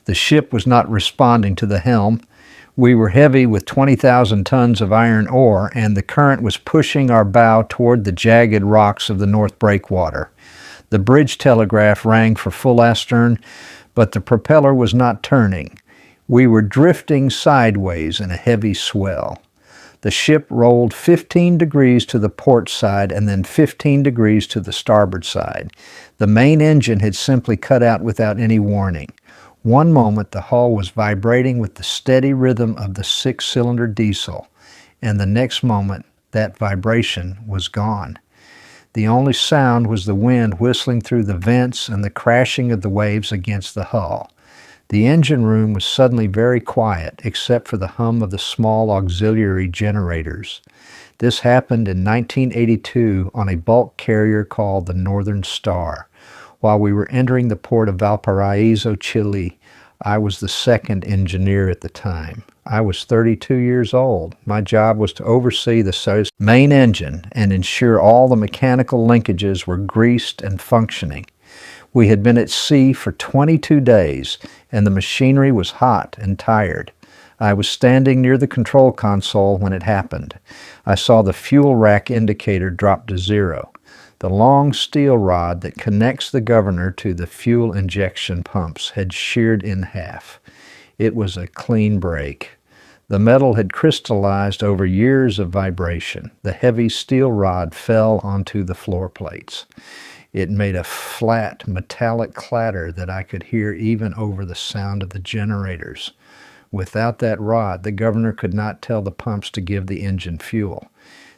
The ship was not responding to the helm. We were heavy with 20,000 tons of iron ore, and the current was pushing our bow toward the jagged rocks of the North Breakwater. The bridge telegraph rang for full astern, but the propeller was not turning. We were drifting sideways in a heavy swell. The ship rolled 15 degrees to the port side and then 15 degrees to the starboard side. The main engine had simply cut out without any warning. One moment the hull was vibrating with the steady rhythm of the 6-cylinder diesel, and the next moment that vibration was gone. The only sound was the wind whistling through the vents and the crashing of the waves against the hull. The engine room was suddenly very quiet, except for the hum of the small auxiliary generators. This happened in 1982 on a bulk carrier called the Northern Star. While we were entering the port of Valparaiso, Chile, I was the second engineer at the time. I was 32 years old. My job was to oversee the main engine and ensure all the mechanical linkages were greased and functioning. We had been at sea for 22 days, and the machinery was hot and tired. I was standing near the control console when it happened. I saw the fuel rack indicator drop to 0. The long steel rod that connects the governor to the fuel injection pumps had sheared in half. It was a clean break. The metal had crystallized over years of vibration. The heavy steel rod fell onto the floor plates. It made a flat, metallic clatter that I could hear even over the sound of the generators. Without that rod, the governor could not tell the pumps to give the engine fuel.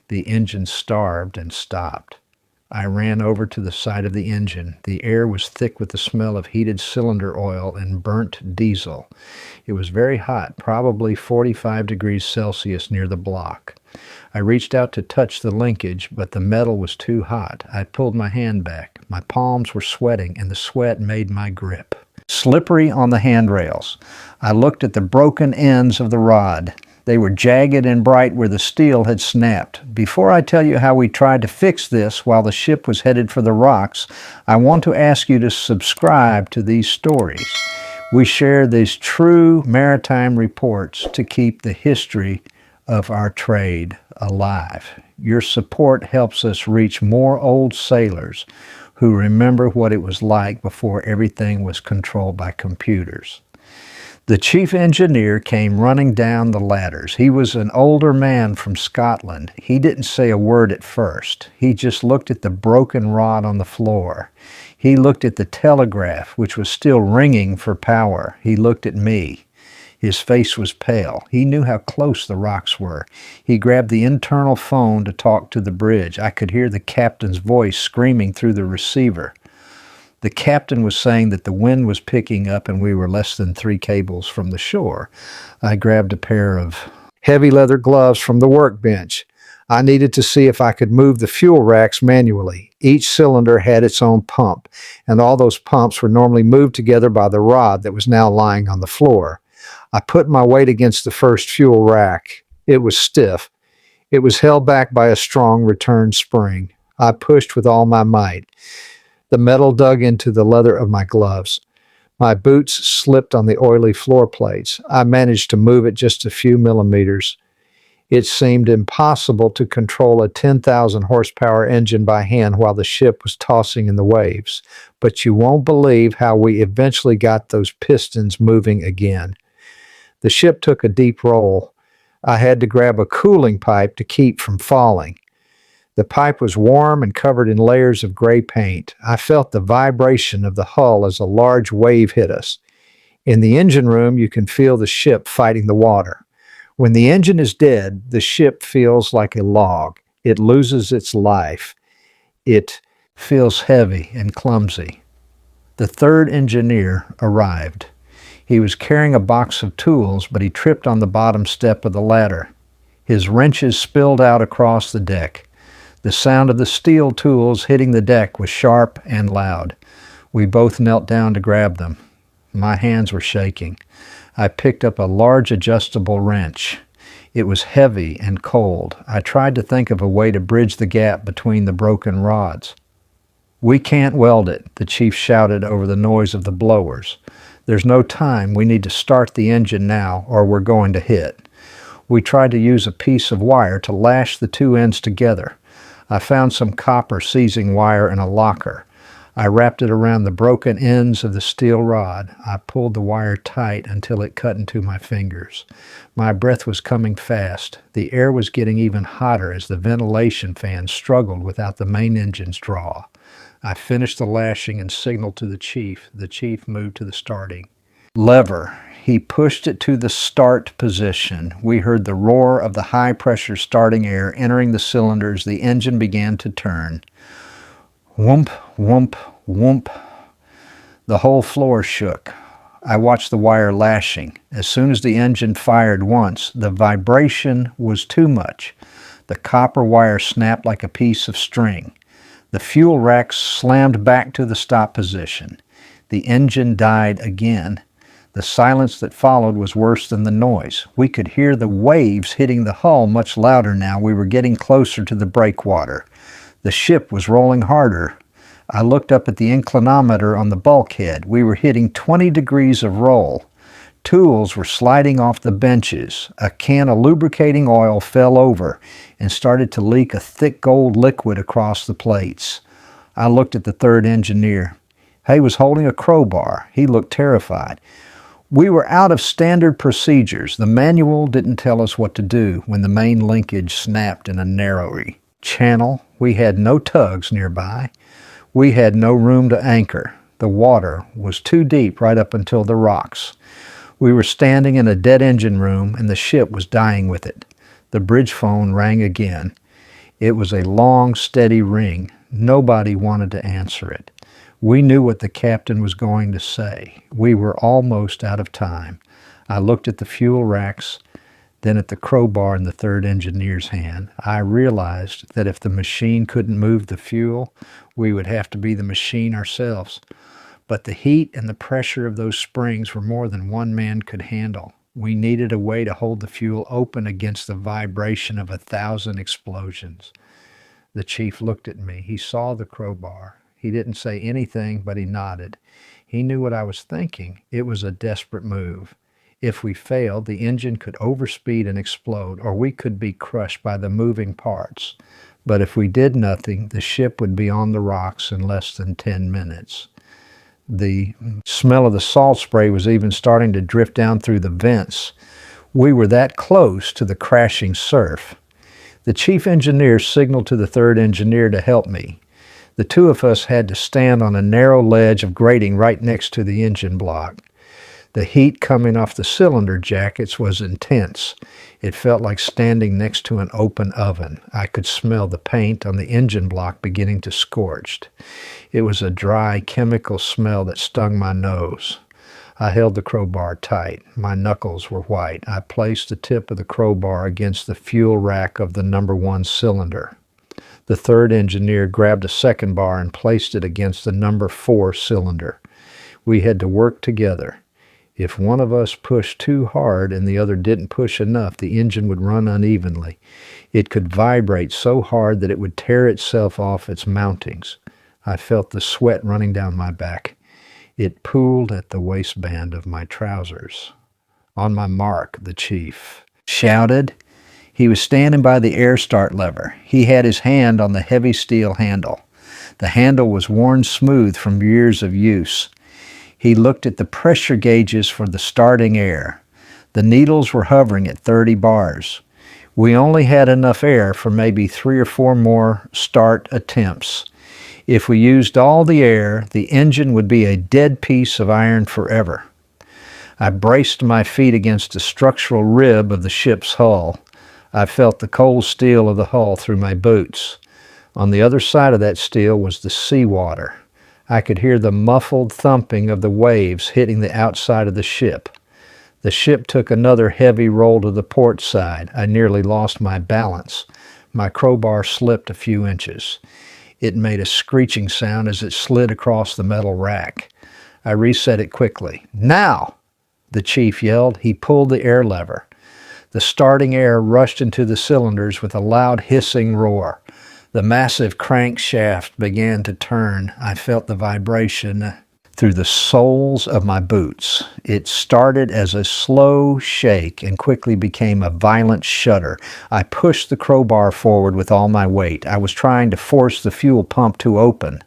The engine starved and stopped. I ran over to the side of the engine. The air was thick with the smell of heated cylinder oil and burnt diesel. It was very hot, probably 45 degrees Celsius near the block. I reached out to touch the linkage, but the metal was too hot. I pulled my hand back. My palms were sweating, and the sweat made my grip slippery on the handrails. I looked at the broken ends of the rod. They were jagged and bright where the steel had snapped. Before I tell you how we tried to fix this while the ship was headed for the rocks, I want to ask you to subscribe to these stories. We share these true maritime reports to keep the history of our trade alive. Your support helps us reach more old sailors who remember what it was like before everything was controlled by computers. The chief engineer came running down the ladders. He was an older man from Scotland. He didn't say a word at first. He just looked at the broken rod on the floor. He looked at the telegraph, which was still ringing for power. He looked at me. His face was pale. He knew how close the rocks were. He grabbed the internal phone to talk to the bridge. I could hear the captain's voice screaming through the receiver. The captain was saying that the wind was picking up and we were less than 3 cables from the shore. I grabbed a pair of heavy leather gloves from the workbench. I needed to see if I could move the fuel racks manually. Each cylinder had its own pump, and all those pumps were normally moved together by the rod that was now lying on the floor. I put my weight against the first fuel rack. It was stiff. It was held back by a strong return spring. I pushed with all my might. The metal dug into the leather of my gloves. My boots slipped on the oily floor plates. I managed to move it just a few millimeters. It seemed impossible to control a 10,000 horsepower engine by hand while the ship was tossing in the waves. But you won't believe how we eventually got those pistons moving again. The ship took a deep roll. I had to grab a cooling pipe to keep from falling. The pipe was warm and covered in layers of gray paint. I felt the vibration of the hull as a large wave hit us. In the engine room, you can feel the ship fighting the water. When the engine is dead, the ship feels like a log. It loses its life. It feels heavy and clumsy. The third engineer arrived. He was carrying a box of tools, but he tripped on the bottom step of the ladder. His wrenches spilled out across the deck. The sound of the steel tools hitting the deck was sharp and loud. We both knelt down to grab them. My hands were shaking. I picked up a large adjustable wrench. It was heavy and cold. I tried to think of a way to bridge the gap between the broken rods. "We can't weld it," the chief shouted over the noise of the blowers. There's no time. We need to start the engine now or we're going to hit. We tried to use a piece of wire to lash the two ends together. I found some copper seizing wire in a locker. I wrapped it around the broken ends of the steel rod. I pulled the wire tight until it cut into my fingers. My breath was coming fast. The air was getting even hotter as the ventilation fan struggled without the main engine's draw. I finished the lashing and signaled to the chief. The chief moved to the starting lever. He pushed it to the start position. We heard the roar of the high-pressure starting air entering the cylinders. The engine began to turn. Whoomp, whoomp, whoomp. The whole floor shook. I watched the wire lashing. As soon as the engine fired once, the vibration was too much. The copper wire snapped like a piece of string. The fuel rack slammed back to the stop position. The engine died again. The silence that followed was worse than the noise. We could hear the waves hitting the hull much louder now. We were getting closer to the breakwater. The ship was rolling harder. I looked up at the inclinometer on the bulkhead. We were hitting 20 degrees of roll. Tools were sliding off the benches. A can of lubricating oil fell over and started to leak a thick gold liquid across the plates. I looked at the third engineer. He was holding a crowbar. He looked terrified. We were out of standard procedures. The manual didn't tell us what to do when the main linkage snapped in a narrow channel. We had no tugs nearby. We had no room to anchor. The water was too deep right up until the rocks. We were standing in a dead engine room and the ship was dying with it. The bridge phone rang again. It was a long, steady ring. Nobody wanted to answer it. We knew what the captain was going to say. We were almost out of time. I looked at the fuel racks, then at the crowbar in the third engineer's hand. I realized that if the machine couldn't move the fuel, we would have to be the machine ourselves. But the heat and the pressure of those springs were more than one man could handle. We needed a way to hold the fuel open against the vibration of 1,000 explosions. The chief looked at me. He saw the crowbar. He didn't say anything, but he nodded. He knew what I was thinking. It was a desperate move. If we failed, the engine could overspeed and explode, or we could be crushed by the moving parts. But if we did nothing, the ship would be on the rocks in less than 10 minutes. The smell of the salt spray was even starting to drift down through the vents. We were that close to the crashing surf. The chief engineer signaled to the third engineer to help me. The two of us had to stand on a narrow ledge of grating right next to the engine block. The heat coming off the cylinder jackets was intense. It felt like standing next to an open oven. I could smell the paint on the engine block beginning to scorch. It was a dry, chemical smell that stung my nose. I held the crowbar tight. My knuckles were white. I placed the tip of the crowbar against the fuel rack of the number 1 cylinder. The third engineer grabbed a second bar and placed it against the number 4 cylinder. We had to work together. If one of us pushed too hard and the other didn't push enough, the engine would run unevenly. It could vibrate so hard that it would tear itself off its mountings. I felt the sweat running down my back. It pooled at the waistband of my trousers. On my mark, the chief shouted. He was standing by the air start lever. He had his hand on the heavy steel handle. The handle was worn smooth from years of use. He looked at the pressure gauges for the starting air. The needles were hovering at 30 bars. We only had enough air for maybe 3 or 4 more start attempts. If we used all the air, the engine would be a dead piece of iron forever. I braced my feet against the structural rib of the ship's hull. I felt the cold steel of the hull through my boots. On the other side of that steel was the seawater. I could hear the muffled thumping of the waves hitting the outside of the ship. The ship took another heavy roll to the port side. I nearly lost my balance. My crowbar slipped a few inches. It made a screeching sound as it slid across the metal rack. I reset it quickly. "Now!" the chief yelled. He pulled the air lever. The starting air rushed into the cylinders with a loud hissing roar. The massive crankshaft began to turn. I felt the vibration. through the soles of my boots. It started as a slow shake and quickly became a violent shudder. I pushed the crowbar forward with all my weight. I was trying to force the fuel pump to open.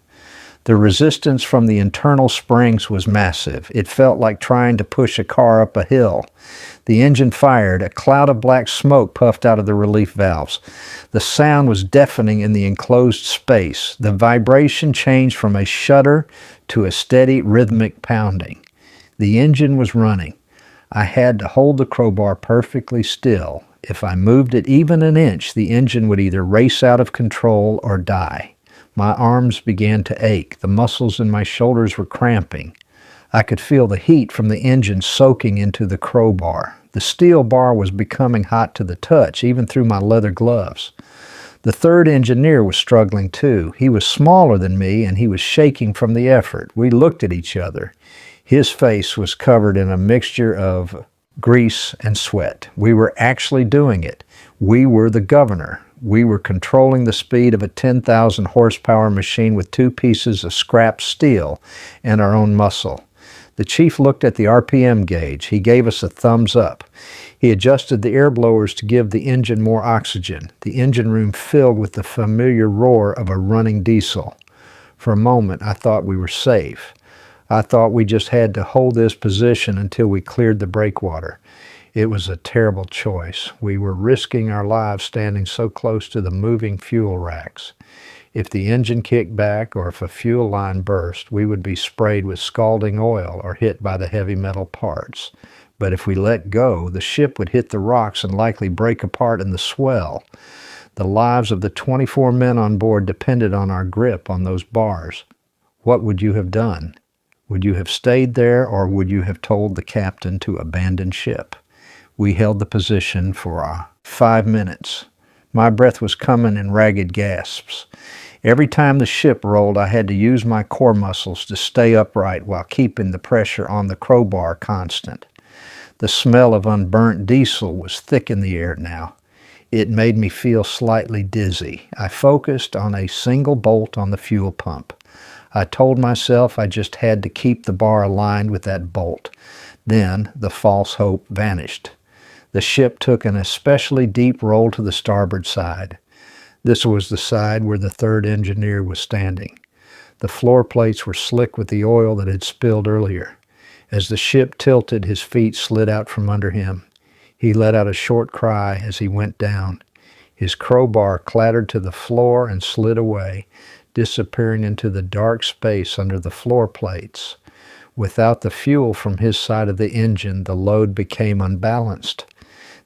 The resistance from the internal springs was massive. It felt like trying to push a car up a hill. The engine fired. A cloud of black smoke puffed out of the relief valves. The sound was deafening in the enclosed space. The vibration changed from a shudder to a steady rhythmic pounding. The engine was running. I had to hold the crowbar perfectly still. If I moved it even an inch, the engine would either race out of control or die. My arms began to ache. The muscles in my shoulders were cramping. I could feel the heat from the engine soaking into the crowbar. The steel bar was becoming hot to the touch, even through my leather gloves. The third engineer was struggling too. He was smaller than me, and he was shaking from the effort. We looked at each other. His face was covered in a mixture of grease and sweat. We were actually doing it. We were the governor. We were controlling the speed of a 10,000 horsepower machine with 2 pieces of scrap steel and our own muscle. The chief looked at the RPM gauge. He gave us a thumbs up. He adjusted the air blowers to give the engine more oxygen. The engine room filled with the familiar roar of a running diesel. For a moment, I thought we were safe. I thought we just had to hold this position until we cleared the breakwater. It was a terrible choice. We were risking our lives standing so close to the moving fuel racks. If the engine kicked back or if a fuel line burst, we would be sprayed with scalding oil or hit by the heavy metal parts. But if we let go, the ship would hit the rocks and likely break apart in the swell. The lives of the 24 men on board depended on our grip on those bars. What would you have done? Would you have stayed there, or would you have told the captain to abandon ship? We held the position for 5 minutes. My breath was coming in ragged gasps. Every time the ship rolled, I had to use my core muscles to stay upright while keeping the pressure on the crowbar constant. The smell of unburnt diesel was thick in the air now. It made me feel slightly dizzy. I focused on a single bolt on the fuel pump. I told myself I just had to keep the bar aligned with that bolt. Then the false hope vanished. The ship took an especially deep roll to the starboard side. This was the side where the third engineer was standing. The floor plates were slick with the oil that had spilled earlier. As the ship tilted, his feet slid out from under him. He let out a short cry as he went down. His crowbar clattered to the floor and slid away, disappearing into the dark space under the floor plates. Without the fuel from his side of the engine, the load became unbalanced.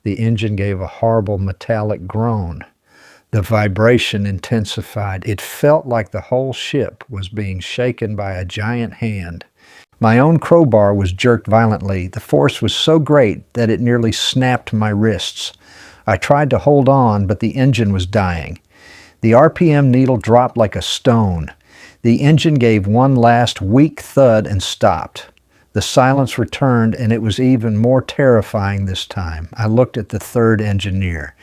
The engine gave a horrible metallic groan. The vibration intensified. It felt like the whole ship was being shaken by a giant hand. My own crowbar was jerked violently. The force was so great that it nearly snapped my wrists. I tried to hold on, but the engine was dying. The RPM needle dropped like a stone. The engine gave one last weak thud and stopped. The silence returned, and it was even more terrifying this time. I looked at the third engineer.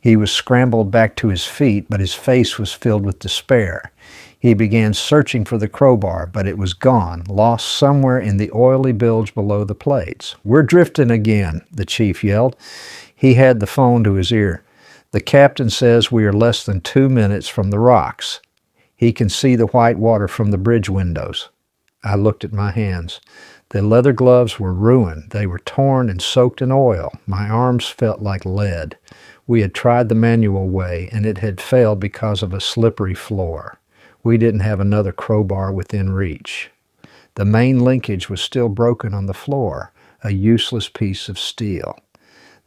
He was scrambled back to his feet, but his face was filled with despair. He began searching for the crowbar, but it was gone, lost somewhere in the oily bilge below the plates. "We're drifting again," the chief yelled. He had the phone to his ear. "The captain says we are less than 2 minutes from the rocks. He can see the white water from the bridge windows." I looked at my hands. The leather gloves were ruined. They were torn and soaked in oil. My arms felt like lead. We had tried the manual way, and it had failed because of a slippery floor. We didn't have another crowbar within reach. The main linkage was still broken on the floor, a useless piece of steel.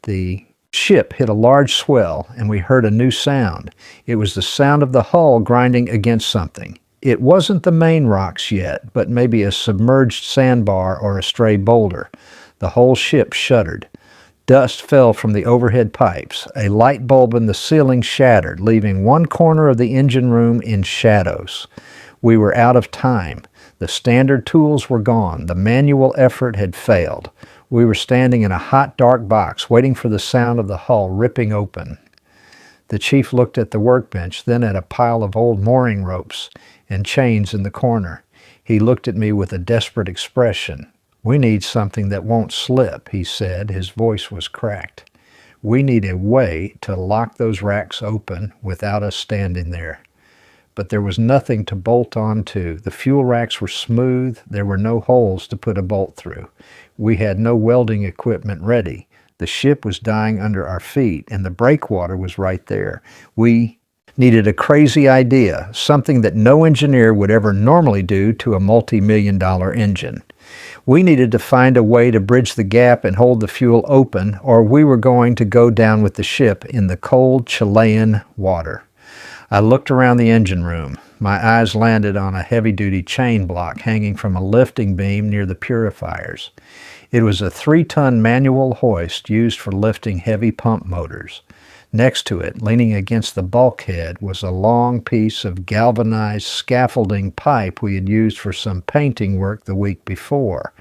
The ship hit a large swell, and we heard a new sound. It was the sound of the hull grinding against something. It wasn't the main rocks yet, but maybe a submerged sandbar or a stray boulder. The whole ship shuddered. Dust fell from the overhead pipes. A light bulb in the ceiling shattered, leaving one corner of the engine room in shadows. We were out of time. The standard tools were gone. The manual effort had failed. We were standing in a hot, dark box, waiting for the sound of the hull ripping open. The chief looked at the workbench, then at a pile of old mooring ropes and chains in the corner. He looked at me with a desperate expression. "We need something that won't slip," he said. His voice was cracked. "We need a way to lock those racks open without us standing there." But there was nothing to bolt onto. The fuel racks were smooth. There were no holes to put a bolt through. We had no welding equipment ready. The ship was dying under our feet, and the breakwater was right there. We needed a crazy idea, something that no engineer would ever normally do to a multi-million-dollar engine. We needed to find a way to bridge the gap and hold the fuel open, or we were going to go down with the ship in the cold Chilean water. I looked around the engine room. My eyes landed on a heavy-duty chain block hanging from a lifting beam near the purifiers. It was a 3-ton manual hoist used for lifting heavy pump motors. Next to it, leaning against the bulkhead, was a long piece of galvanized scaffolding pipe we had used for some painting work the week before.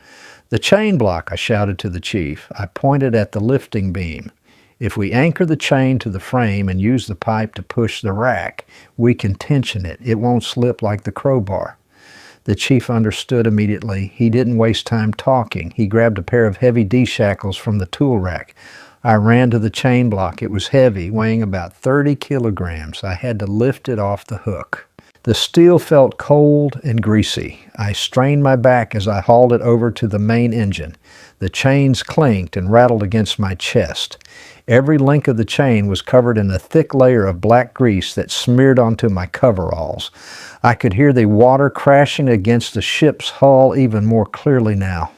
"The chain block," I shouted to the chief. I pointed at the lifting beam. "If we anchor the chain to the frame and use the pipe to push the rack, we can tension it. It won't slip like the crowbar." The chief understood immediately. He didn't waste time talking. He grabbed a pair of heavy D-shackles from the tool rack. I ran to the chain block. It was heavy, weighing about 30 kilograms. I had to lift it off the hook. The steel felt cold and greasy. I strained my back as I hauled it over to the main engine. The chains clinked and rattled against my chest. Every link of the chain was covered in a thick layer of black grease that smeared onto my coveralls. I could hear the water crashing against the ship's hull even more clearly now.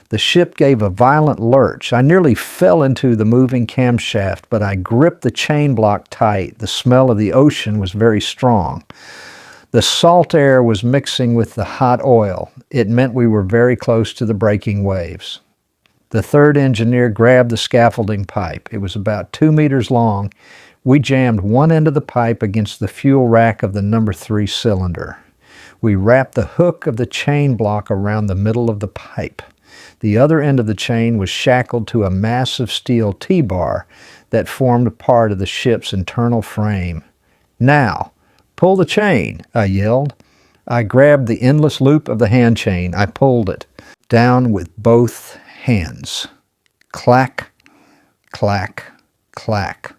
The ship gave a violent lurch. I nearly fell into the moving camshaft, but I gripped the chain block tight. The smell of the ocean was very strong. The salt air was mixing with the hot oil. It meant we were very close to the breaking waves. The third engineer grabbed the scaffolding pipe. It was about 2 meters long. We jammed one end of the pipe against the fuel rack of the number 3 cylinder. We wrapped the hook of the chain block around the middle of the pipe. The other end of the chain was shackled to a massive steel T-bar that formed part of the ship's internal frame. "Now, pull the chain," I yelled. I grabbed the endless loop of the hand chain. I pulled it down with both hands. Clack, clack, clack.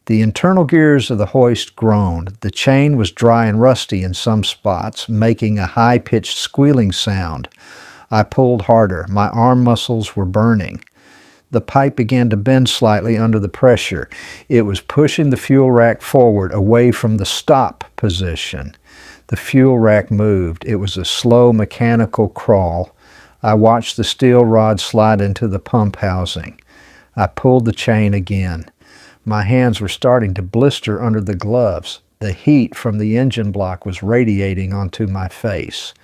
The internal gears of the hoist groaned. The chain was dry and rusty in some spots, making a high-pitched squealing sound. I pulled harder. My arm muscles were burning. The pipe began to bend slightly under the pressure. It was pushing the fuel rack forward, away from the stop position. The fuel rack moved. It was a slow mechanical crawl. I watched the steel rod slide into the pump housing. I pulled the chain again. My hands were starting to blister under the gloves. The heat from the engine block was radiating onto my face.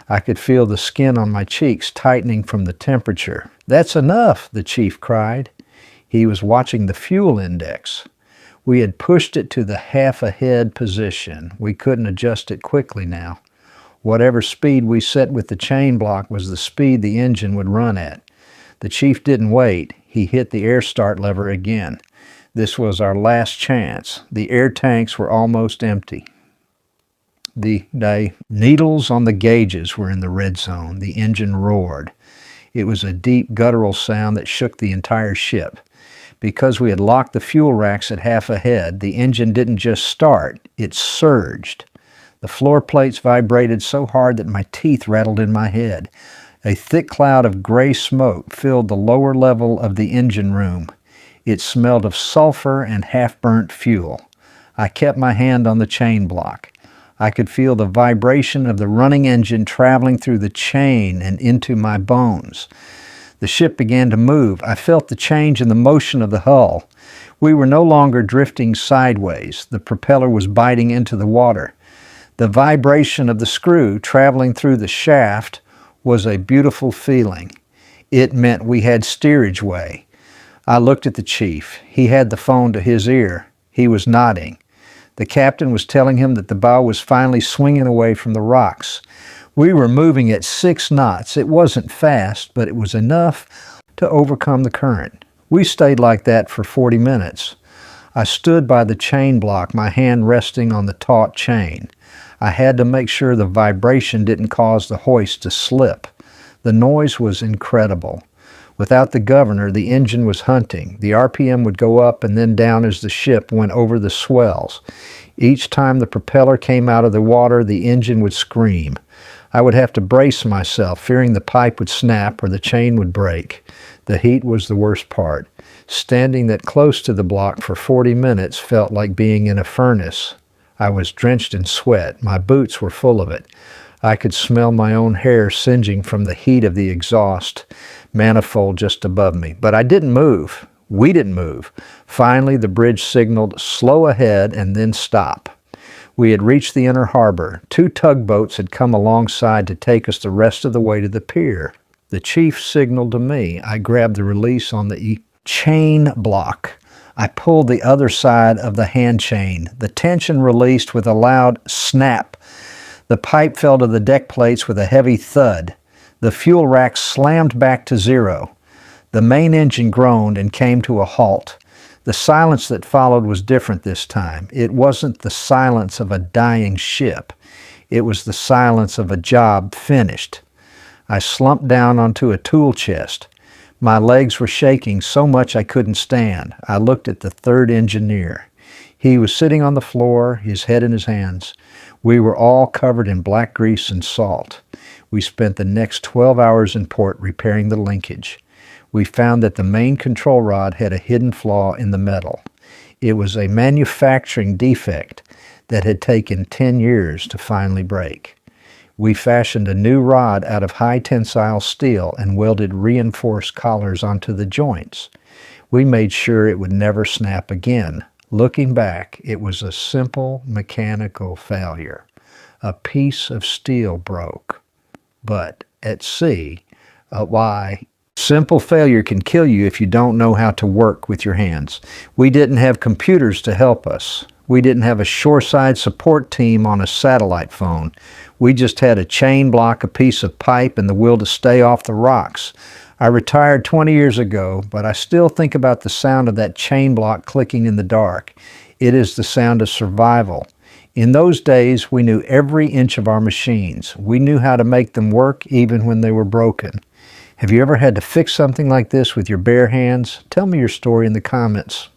I could feel the skin on my cheeks tightening from the temperature. "That's enough," the chief cried. He was watching the fuel index. We had pushed it to the half-ahead position. We couldn't adjust it quickly now. Whatever speed we set with the chain block was the speed the engine would run at. The chief didn't wait. He hit the air start lever again. This was our last chance. The air tanks were almost empty. The needles on the gauges were in the red zone. The engine roared. It was a deep guttural sound that shook the entire ship. Because we had locked the fuel racks at half ahead, the engine didn't just start, it surged. The floor plates vibrated so hard that my teeth rattled in my head. A thick cloud of gray smoke filled the lower level of the engine room. It smelled of sulfur and half-burnt fuel. I kept my hand on the chain block. I could feel the vibration of the running engine traveling through the chain and into my bones. The ship began to move. I felt the change in the motion of the hull. We were no longer drifting sideways. The propeller was biting into the water. The vibration of the screw traveling through the shaft was a beautiful feeling. It meant we had steerage way. I looked at the chief. He had the phone to his ear. He was nodding. The captain was telling him that the bow was finally swinging away from the rocks. We were moving at 6 knots. It wasn't fast, but it was enough to overcome the current. We stayed like that for 40 minutes. I stood by the chain block, my hand resting on the taut chain. I had to make sure the vibration didn't cause the hoist to slip. The noise was incredible. Without the governor, the engine was hunting. The RPM would go up and then down as the ship went over the swells. Each time the propeller came out of the water, the engine would scream. I would have to brace myself, fearing the pipe would snap or the chain would break. The heat was the worst part. Standing that close to the block for 40 minutes felt like being in a furnace. I was drenched in sweat. My boots were full of it. I could smell my own hair singeing from the heat of the exhaust manifold just above me. But I didn't move. We didn't move. Finally, the bridge signaled slow ahead and then stop. We had reached the inner harbor. 2 tugboats had come alongside to take us the rest of the way to the pier. The chief signaled to me. I grabbed the release on the chain block. I pulled the other side of the hand chain. The tension released with a loud snap. The pipe fell to the deck plates with a heavy thud. The fuel rack slammed back to zero. The main engine groaned and came to a halt. The silence that followed was different this time. It wasn't the silence of a dying ship. It was the silence of a job finished. I slumped down onto a tool chest. My legs were shaking so much I couldn't stand. I looked at the third engineer. He was sitting on the floor, his head in his hands. We were all covered in black grease and salt. We spent the next 12 hours in port repairing the linkage. We found that the main control rod had a hidden flaw in the metal. It was a manufacturing defect that had taken 10 years to finally break. We fashioned a new rod out of high tensile steel and welded reinforced collars onto the joints. We made sure it would never snap again. Looking back, it was a simple mechanical failure. A piece of steel broke. But at sea, why? Simple failure can kill you if you don't know how to work with your hands. We didn't have computers to help us. We didn't have a shoreside support team on a satellite phone. We just had a chain block, a piece of pipe, and the will to stay off the rocks. I retired 20 years ago, but I still think about the sound of that chain block clicking in the dark. It is the sound of survival. In those days, we knew every inch of our machines. We knew how to make them work even when they were broken. Have you ever had to fix something like this with your bare hands? Tell me your story in the comments.